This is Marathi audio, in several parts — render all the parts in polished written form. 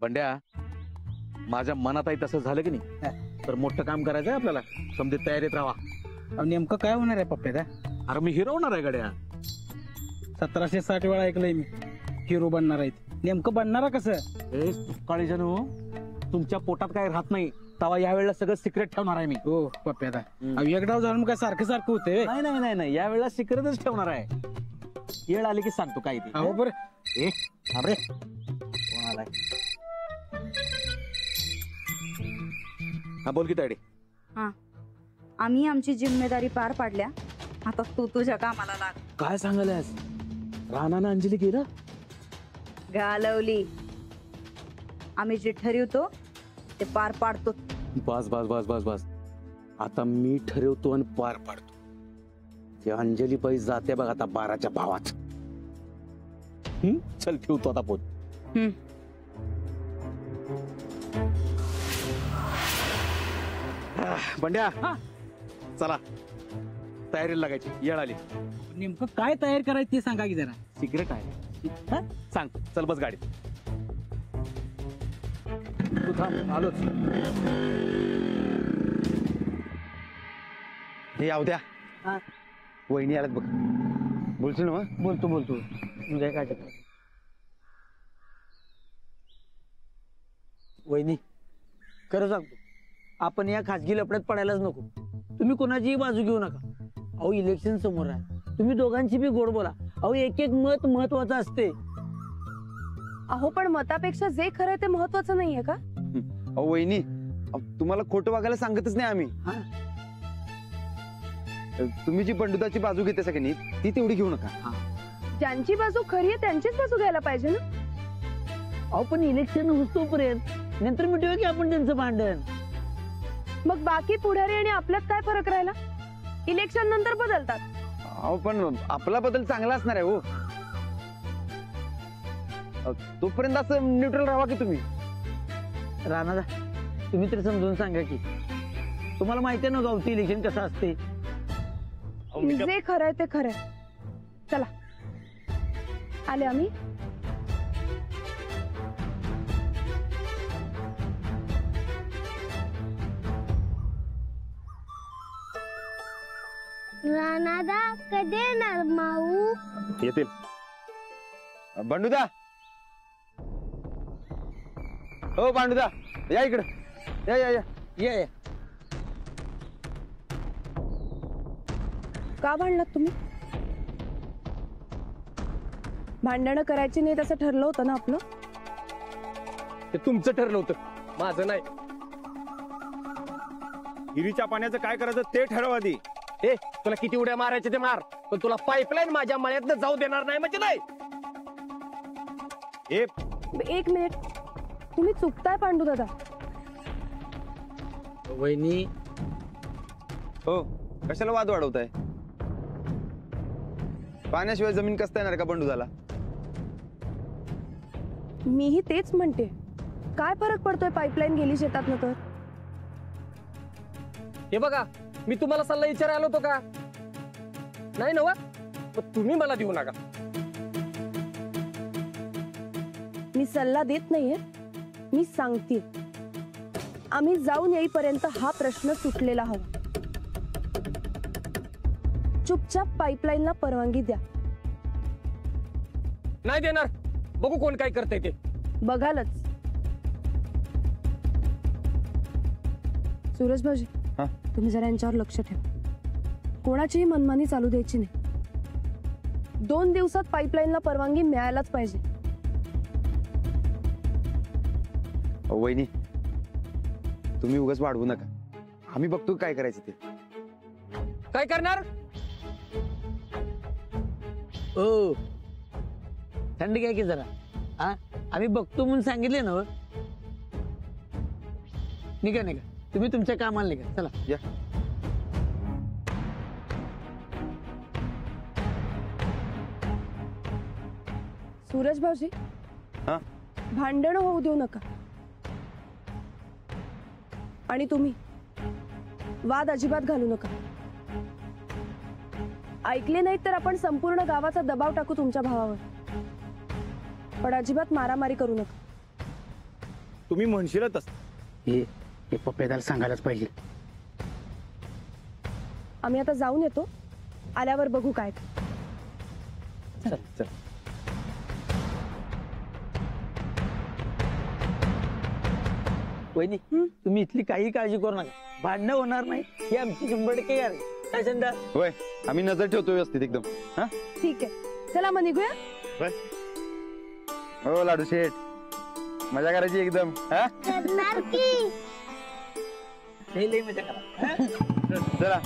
पंड्या, माझ्या मनातही तसं झालं की नाही तर मोठं काम करायचंय आपल्याला. समजे तयारीत राहा. नेमकं काय होणार आहे पप्प्या? अरे मी हिरो होणार आहे गड्या. 1760 वेळा ऐकलंय मी हिरो बनणार आहेत. नेमकं बनणार कसं? काळीजनू, तुमच्या पोटात काय राहत नाही तवा या वेळेला सगळं सिक्रेट ठेवणार आहे मी. हो पप्प्या, एक डाव झालं काय सारखं सारखं होतंय? नाही नाही नाही नाही, या वेळेला सिक्रेटच ठेवणार आहे. येळ आली की सांगतो काय ते. अहो बरं. अरे कोण आलाय? हा बोल की तायडे. हा, आम्ही आमची जिम्मेदारी पार पाडल्या. आता तू तुझ्या कामाला लाग. काय सांगायलास? रानानं अंजली गेलं? घालवली. आम्ही जे ठरवतो ते पार पाडतो. बस बस बस बस बस, आता मी ठरवतो आणि पार पाडतो. ते अंजली बाई जाते बघ आता 12च्या भावात. चल ठेवतो आता पोत. बंड्या, चला तयारीला लागायची, येळ आली. नेमकं काय तयार करायचं ते सांगा की जरा. सिक्रेट आहे. सांग. चल बस गाडीत. तू थांब, आलोच. हे याव द्या. वहिनी आल्यात बघ. बोलतो ना? बोलतो. काय वहिनी, खरं सांगतो, आपण या खासगी लफड्यात पडायलाच नको. तुम्ही कोणाचीही बाजू घेऊ नका. अहो इलेक्शन समोर आहे, तुम्ही दोघांची बी गोड बोला. अहो एक एक मत महत्वाचं असते. अहो पण मतापेक्षा जे खरं आहे ते महत्वाचं नाहीये का? अहो वहिनी, तुम्हाला खोटं वागायला सांगतच नाही आम्ही. तुम्ही जी बंडुदाची बाजू घेते सगळ्यांनी ती तेवढी घेऊ नका. ज्यांची बाजू खरी आहे त्यांचीच बाजू घ्यायला पाहिजे ना. अहो पण इलेक्शन होतोपर्यंत नंतर मिटूया की आपण त्यांचं भांडण. मग बाकी पुढारी आणि आपल्यात काय फरक राहिला? इलेक्शन नंतर बदलतात. अहो पण आपला बदल चांगला असणार आहे हो. तोपर्यंत असं न्यूट्रल राहा की तुम्ही. राणा, तुम्ही तर समजून सांगा की. तुम्हाला माहिती आहे ना गावठी इलेक्शन कसं असते. जे खरं आहे ते खरं आहे. चला आले आम्ही. राणादा कधी येणार माऊ? येतील. बंडुदा, हो बंडुदा, या इकडे. या या या ये. का भांडलात तुम्ही? भांडणं करायची नाही तसं ठरलं होतं ना आपलं. ते तुमचं ठरलं होतं, माझं नाही. हिरीच्या पाण्याचं काय करायचं ते ठरव आधी. ए, तुला किती उड्या मारायचे ते मार, पण तुला पाईपलाईन माझ्या मळ्यात जाऊ देणार नाही म्हणजे नाही. एक मिनिट, तुम्ही चुकताय पांडू दादा. वहिनी, हो, कशाला वाद वाढवताय? पाण्याशिवाय जमीन कसता येणार का बंडुदाला? मीही तेच म्हणते. काय फरक पडतोय पाईपलाईन गेली शेतात ना तर? हे बघा, मी तुम्हाला सल्ला विचारायला होतो का? नाही नव, तुम्ही मला देऊ नका. मी सल्ला देत नाहीये, मी सांगते. आम्ही जाऊन येईपर्यंत हा प्रश्न सुटलेला हवा. चुपचाप पाईपलाईनला परवानगी द्या. नाही देणार. बघू कोण काय करतंय ते. बघालच. सूरज भाऊजी, तुम्ही जरा यांच्यावर लक्ष ठेवा. कोणाचीही मनमानी चालू द्यायची नाही. 2 दिवसात पाईपलाईनला परवानगी मिळायलाच पाहिजे. वहिनी, तुम्ही उगाच वाढवू नका. आम्ही बघतो काय करायचं ते. काय करणार? ओ थंड घ्या की जरा. आम्ही बघतो म्हणून सांगितले ना. निघा निघा, तुम्ही तुमच्या कामाला निघा. चला या. सूरज भाऊजी, भांडण होऊ देऊ नका. आणि तुम्ही वाद अजिबात घालू नका. ऐकले नाहीत तर आपण संपूर्ण गावाचा दबाव टाकू तुमच्या भावावर. पण अजिबात मारामारी करू नका. तुम्ही म्हणशीलच. हे पप्प्याला सांगायलाच पाहिजे. आम्ही आता जाऊन येतो, आल्यावर बघू काय ते. चल चल. वहिनी तुम्ही इथली काही काळजी करू नका, भांडणं होणार नाही ही आमची 100% आहे. काय संडा? होय आम्ही नजर ठेवतो व्यवस्थित एकदम. हा ठीक आहे, चला मग निघूया. हो लाडू शेठ, मजा करायची एकदम. हा करणार की लई मजा करा. चला.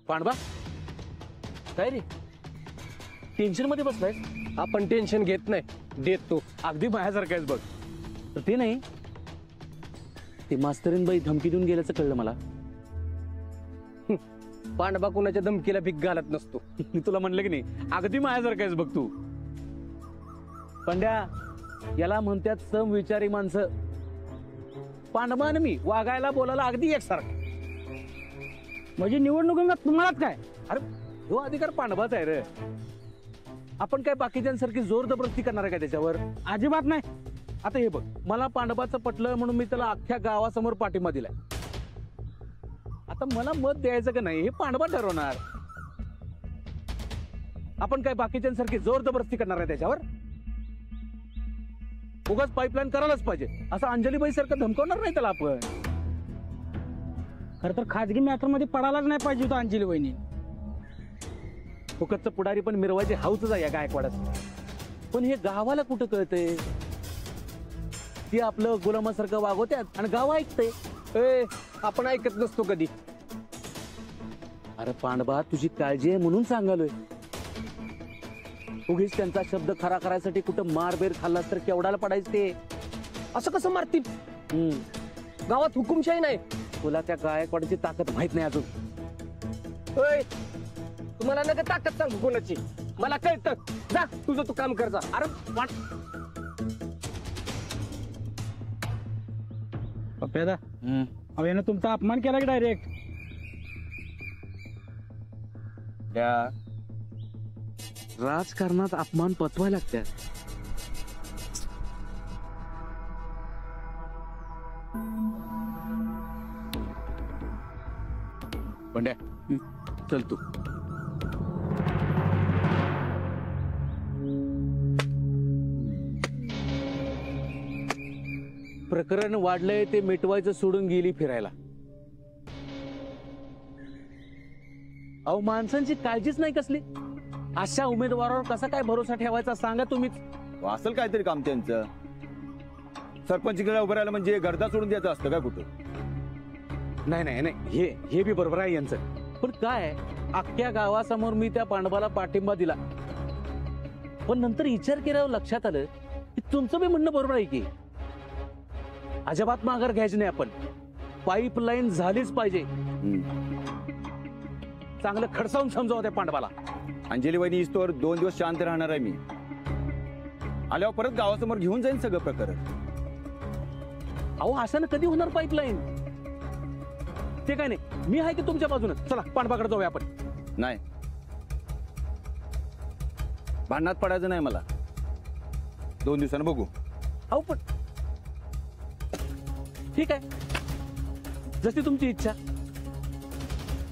पांडवा काय रे टेन्शन मध्ये बसलाय? आपण टेन्शन घेत नाही, देत तू. अगदी माझ्यासारखं आहेस बघ. तर ते नाही, ते मास्तरीन बाई धमकी देऊन गेल्याचं कळलं मला. पांडवा कुणाच्या धमकीला भीक घालत नसतो. मी तुला म्हणलं की नाही, अगदी माझ्यासारखं आहेस बघ तू. पंड्या, याला म्हणतात समविचारी माणसं. पांडवा आणि मी वागायला बोलायला अगदी एकसारखं. म्हणजे निवडणुकीत तुम्हालाच काय? अरे हो अधिकार पांडवाचा आहे रे. आपण काय बाकीच्यांसारखी जोर जबरदस्ती करणार आहे का त्याच्यावर? अजिबात नाही. आता हे बघ, मला पांडवाचं पटलं म्हणून मी त्याला अख्ख्या गावासमोर पाठिंबा दिलाय. आता मला मत द्यायचं का नाही हे पांडवा ठरवणार. आपण काय बाकीच्यांसारखी जोर जबरदस्ती करणार आहे त्याच्यावर? उगाच पाईपलाईन करायलाच पाहिजे असं अंजलीबाई सारखं धमकवणार नाही त्याला आपण. खरं तर खाजगी मॅटर मध्ये पडायलाच नाही पाहिजे होतं अंजली वहिनी. फुकटचं पुढारी पण मिरवायचे हाऊसच आहे या गायकवाडाच. पण हे गावाला कुठं कळतंय? ती आपलं गुलामासारखं वागवत्यात आणि गाव ऐकतंय. ए, आपण ऐकत नसतो कधी. अरे पांडवा, तुझी काळजी आहे म्हणून सांगालोय. उगीच त्यांचा शब्द खरा करायसाठी कुठं मारबेर खाल्लास तर केवढाला पडायचं ते. असं कसं मारतील? गावात हुकुमशाही नाही. तुला त्या गायकवाडाची ताकद माहित नाही अजून. ओय, तुम्हाला नका ताकद सांगू कोणाची, मला कळतं. जा तुझं तू काम कर जा. अरे पप्प्यादा, अहो यानं तुमचा अपमान केला की डायरेक्ट. राजकारणात अपमान पचवायला लागतात. पंड्या, चल तू. प्रकरण वाढलंय ते मिटवायचं सोडून गेली फिरायला. अहो माणसांची काळजीच नाही कसली. अशा उमेदवारावर कसा काय भरोसा ठेवायचा सांगा तुम्हीच. असेल काहीतरी काम त्यांचं. सरपंचकडे उभं राहिलं म्हणजे गर्दा सोडून द्यायचं असतं काय कुठं? नाही नाही नाही, हे बी बरोबर आहे यांचं. पण काय, अख्ख्या गावासमोर मी त्या पांडवाला पाठिंबा दिला, पण नंतर विचार केल्यावर लक्षात आलं की तुमचं बी म्हणणं बरोबर आहे की अजिबात माघार घ्यायची नाही. आपण पाईपलाईन झालीच पाहिजे. चांगलं खडसावून समजावं त्या पांडवाला. अंजली वहिनी इस्तोवर 2 दिवस शांत राहणार आहे मी. आल्यावर परत गावासमोर घेऊन जाईन सगळं प्रकरण. अहो अशानं कधी होणार पाईपलाईन? ते काय नाही, मी आहे की तुमच्या बाजूने. चला पांडवाकडे जाऊया आपण. नाही, भांडणात पडायचं नाही मला. 2 दिवसानं बघू. अहो पण ठीक आहे, जशी तुमची इच्छा.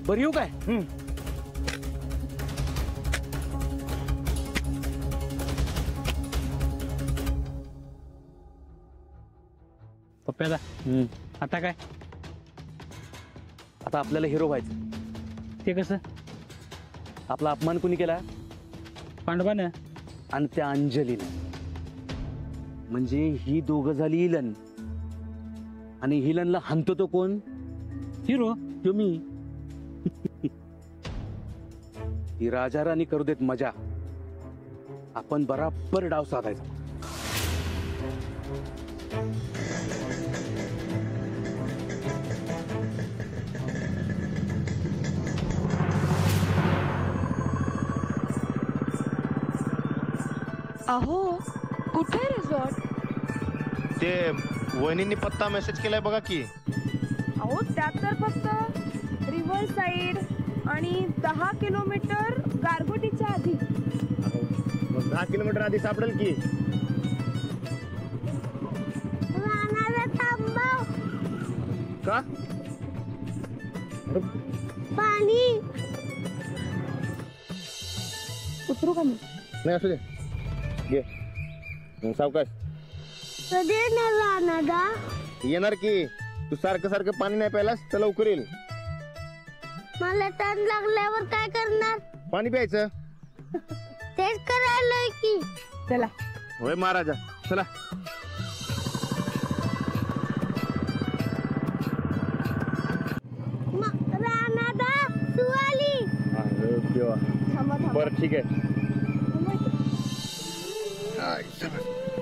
बरं येऊ काय? पप्प्यादा, आता काय? आता आपल्याला हिरो व्हायचं. ते कसं? आपला अपमान कुणी केला? पांडवानं आणि त्या अंजलीनं. म्हणजे ही दोघं झाली इलन, आणि हिलनला हाणतो तो कोण? हिरो. तो मी. ही राजा राणी करू देत मजा, आपण बराबर डाव साधायचा. अहो कुठे रिसॉर्ट? ते वहिनींनी पत्ता मेसेज केलाय बघा की. अहो त्यात तर फक्त रिव्हर साइड आणि 10 किलोमीटर गारगोटीच्या 10 किलोमीटर आधी सापडेल की. रानाला थांबव. का? पाणी. उतरू का मी? नाही असू दे. घे मग सावकाश. कधी येणार रानादा? येणार की. तू सारखं सारखं पाणी नाही प्यायलास तर लवकर येईल. मला तण लागल्यावर काय करणार? पाणी प्यायचं. तेच करायला की. चला. होय महाराजा चला. रानादा सुवाली. अरे देवा. थांबा थांबा. बरं ठीक आहे.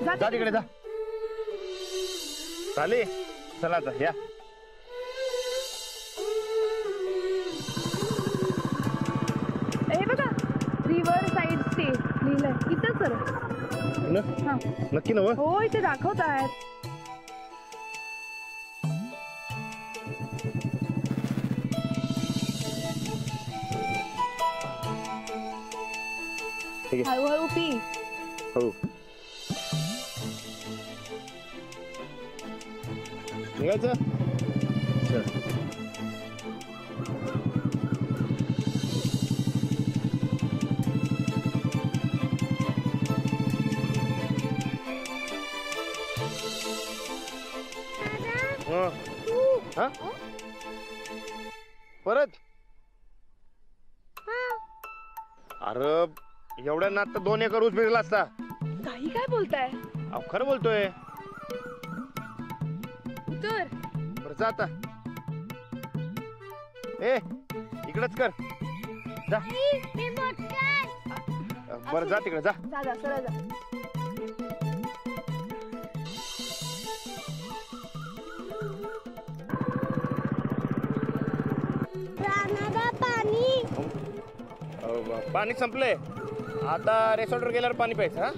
जा तिकडे जा. चालेल चला आता या. हे बघा रिव्हर साईड स्टे लिहिलंय इथं सर. हा. नक्की नव. हो इथे दाखवत आहेत. ठीक आहे. हळूहळू पी. हो निघायचं. चल. हा? परत. अरे एवढ्या ना तर 2 एकर ऊस भिजला असता. काही काय बोलताय? अहो खरं बोलतोय. उतर. बरं जा आता. ए इकडेच कर. जा. बरं जा तिकडे जा. जा जा सरळ जा. रानादा पाणी. पाणी संपलंय. आता रेसॉर्टवर गेल्यावर पाणी प्यायचं. हा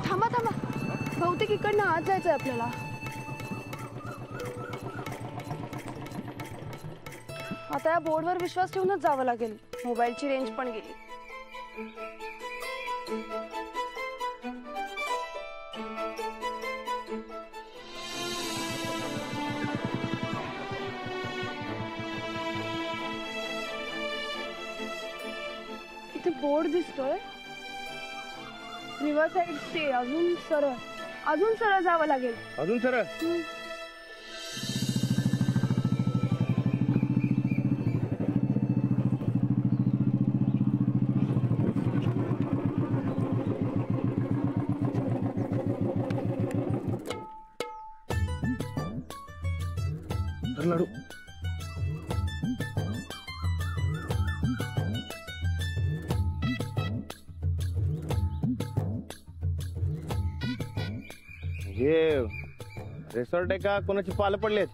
थांबा थांबा. बहुतेक इकडनं आत जायचंय आपल्याला. आता या बोर्डवर विश्वास ठेवूनच जावं लागेल. मोबाईलची रेंज पण गेली. इथे बोर्ड दिसतोय. River side stay. अजून सरळ जावं लागेल. अजून सरळ. लाडू. हे रिसॉर्ट आहे का कोणाची पालं पडलेत?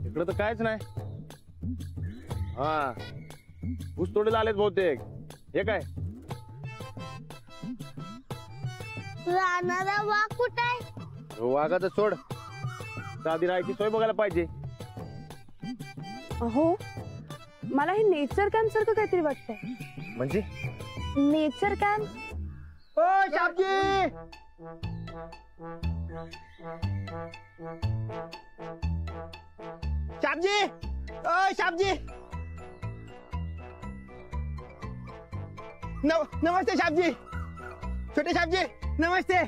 इकडं तर कायच नाही. हा ऊस तोडीला आलेत बहुतेक. हे काय रानादा वाघ कुठं आहे? वाघाचं सोड. आधी राहायची सोय बघायला पाहिजे. हो मला हे नेचर कॅम्प सारखं काहीतरी वाटतंय. म्हणजे नेचर कॅम्प. ओ शाबजी. शाबजी. ओ शाबजी. नमस्ते शाबजी. छोटे शाबजी नमस्ते.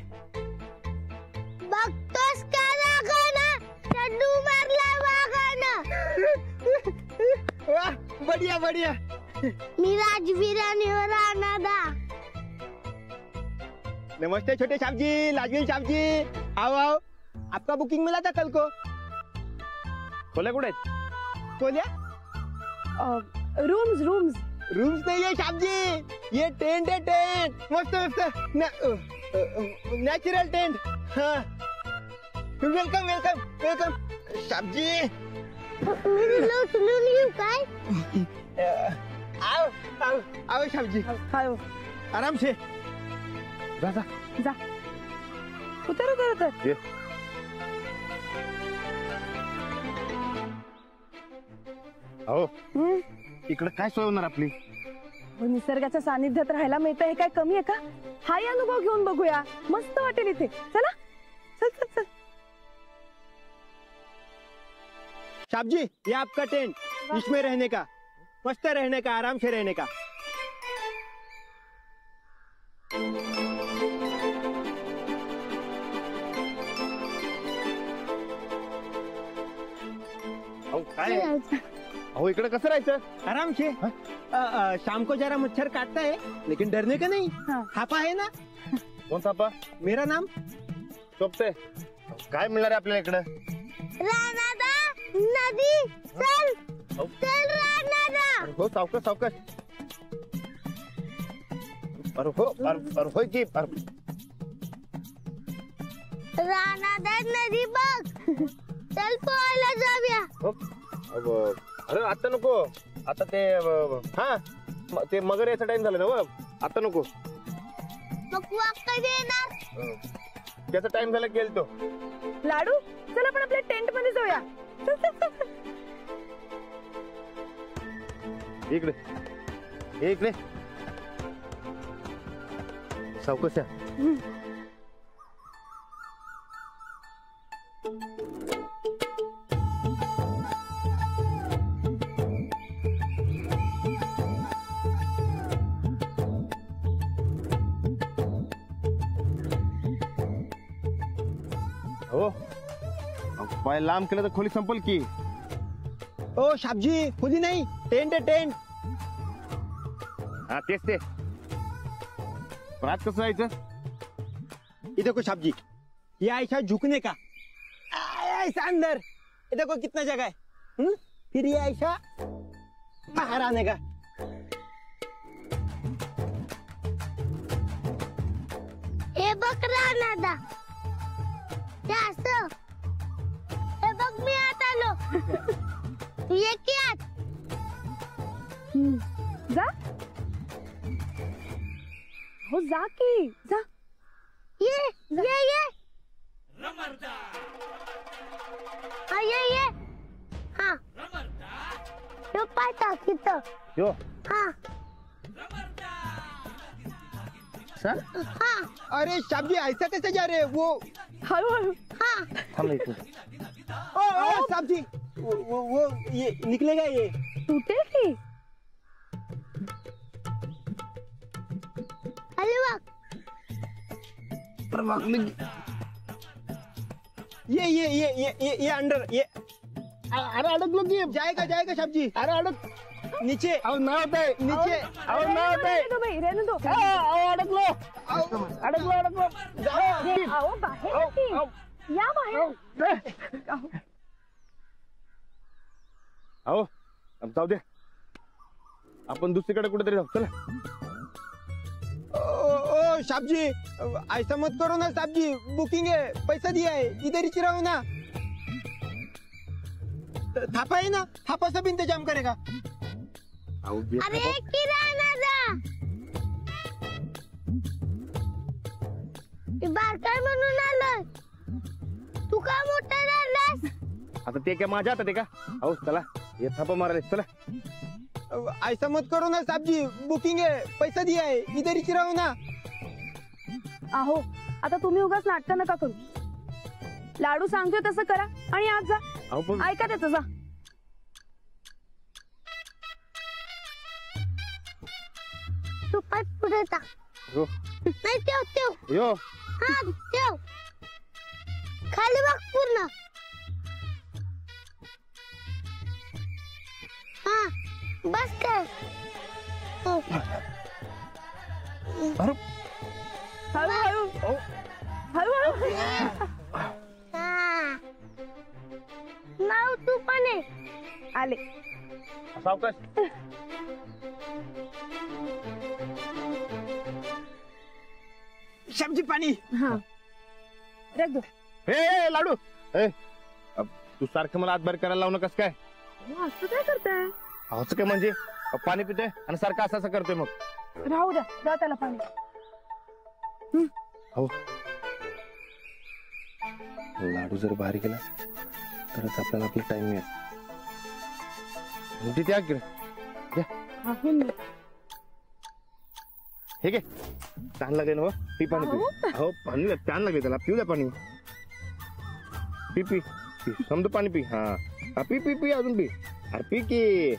बघतोस का वाघानं? चड्डू मारला वाघानं. वाह बढ़िया बढ़िया. मी राजवीराने रानादा. नमस्ते छोटे साहब जी. लाजवीर साहब जी. आओ आओ. आपका बुकिंग मिला था कल को. खोल्या कुठे आहेत? खोल्या? Rooms rooms. रूम्स नहीं है साहब जी. ये टेंट है टेंट. मस्त मस्त नेचुरल टेंट. हाँ वेलकम वेलकम वेलकम साहब जी. उचलून घेऊ काय? आओ आओ आओ साहब जी. हायो. आराम से. जा जा. जा. उतर उतर उतर. ये. अहो हम्म? इकडे काय सोय होणार आपली? हो, निसर्गाच्या सानिध्यात राहायला मिळतं हे काय कमी आहे का? हाही अनुभव घेऊन बघूया, मस्त वाटेल इथे. चला चल चल चल. साहब जी, ये आपका टेंट, इसमें रहने का, मस्त रहने का, आराम से रहने का. अहो काय अहो इकडे कसं राहायचं? आराम से. शाम को जरा मच्छर काटता है, लेकिन डरने का नहीं. थापा है ना, कोण थापा? मेरा नाम. सोपते. काय मिळणार आहे आपल्याला इकडं? रानादा नदी चल चल रानादा. हो सावकाश सावकाश. अरे होय की रानादा नदी बघ. चल पोहायला जाऊया. अरे आता नको. आता ते हा ते मगर याचा टाइम झाला ना व. आता नको. मग वाक कधी येणार? त्याचा टाइम झाला गेल तो. लाडू चल आपण आपल्या टेंट मध्ये जाऊया. चल, चल, चल. इकडे हे इकडे सावकाश या. हो पाय लांब केलं तर खोली संपल की. ओ शाबजी, खुली नहीं, टेंट है टेंट. हा तेच ते. पण आज कसं जायचं? ये देखो शाबजी, ये ऐसा झुकने का, ऐसा अंदर. ये देखो कितना जगह है. फिर ये ऐसा बाहर आने का. हे बघ रानादा. हे असं. हे बघ मी आत आलो. तू ये की आत. जा हो, जा की जा. ये ये ये. हा ये. हा यो पाय टाक इथं. यो हा सर हा. अरे शाबजी, ऐसा कैसे जा रहे हैं वो? हळूहळू. हा थांब इकडे. ओ शाबजी, वो ये निकलेगा ये. तुटेल की. आले बघ. ये अंडर ये. अरे अडकलो की. जाएगा जाएगा शाबजी. अरे अडक. नीचे. अहो ना होत आहे. नीचे. रहने दो बाई, रहने दो. अडकलो. अहो बाहेर या की. या बाहेर. अहो जाऊ दे. आपण दुसरीकडे कुठेतरी जाऊ. चला. ओ शाबजी, ऐसा मत करो ना शाबजी. बुकिंग है, पैसा दिया है, इधर ही रहो ना. थापा है ना, थापा सब इंतजाम करेगा. अरे की रानादा. बारकाय म्हणून आलोय. तू का मोठा झालास? आता ते काय माझ्या हातात आहे का? अहो चला हे थापा मारायला. चला. ऐसा मत करो ना साहबजी, बुकिंग है, पैसा दिया है, इधर ही रहो ना. अहो आता तुम्ही उगाच नाटक नका करू. लाडू सांगतोय तसं करा आणि आज जा. अहो पण ऐका त्याचं, जा. तू पाय पुढे टाक. हो. नाही ठेव. यो हा ठेव. खाली बघ पूर्ण. हा बस कर. हो. हळूहळू. हळूहळू. हा नाव तू पण आहे. आले. सावकाश. शाबजी पाणी. हा रख दो. हे लाडू. तू सारखं मला हातभार करायला लावणं कसं काय? असं काय करताय? असं काय म्हणजे? पाणी पितोय आणि सारखं असं असं करतोय मग. राहू द्या, द्या त्याला पाणी. हो लाडू जर बाहेर गेला तरच आपल्याला आपला टाइम मिळेल. तिथे या की. हे घे तहान लागले ना हो? पी पाणी पी. हो पाणी तहान लागले त्याला, पिऊ द्या पाणी. पी पी पी समजा पाणी पी. हा हा, पी पी पी अजून पी. अरे पी की.